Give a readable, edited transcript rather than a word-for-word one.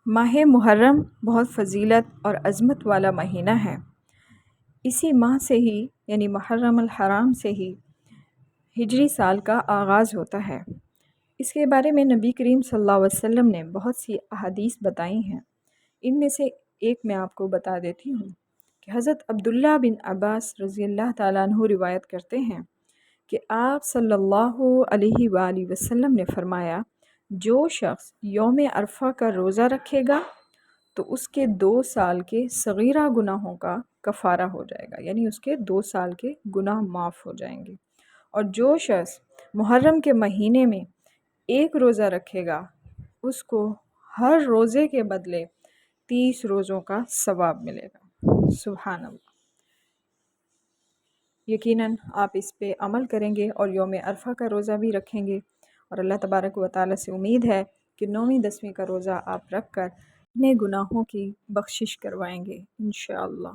ماہ محرم بہت فضیلت اور عظمت والا مہینہ ہے۔ اسی ماہ سے ہی یعنی محرم الحرام سے ہی ہجری سال کا آغاز ہوتا ہے۔ اس کے بارے میں نبی کریم صلی اللہ علیہ وسلم نے بہت سی احادیث بتائی ہیں۔ ان میں سے ایک میں آپ کو بتا دیتی ہوں کہ حضرت عبداللہ بن عباس رضی اللہ تعالیٰ عنہ روایت کرتے ہیں کہ آپ صلی اللہ علیہ وآلہ وسلم نے فرمایا، جو شخص یوم عرفہ کا روزہ رکھے گا تو اس کے 2 سال کے صغیرہ گناہوں کا کفارہ ہو جائے گا، یعنی اس کے 2 سال کے گناہ معاف ہو جائیں گے۔ اور جو شخص محرم کے مہینے میں 1 روزہ رکھے گا اس کو ہر روزے کے بدلے 30 روزوں کا ثواب ملے گا۔ سبحان اللہ۔ یقیناً آپ اس پہ عمل کریں گے اور یوم عرفہ کا روزہ بھی رکھیں گے، اور اللہ تبارک و تعالیٰ سے امید ہے کہ 9ویں 10ویں کا روزہ آپ رکھ کر اپنے گناہوں کی بخشش کروائیں گے انشاءاللہ۔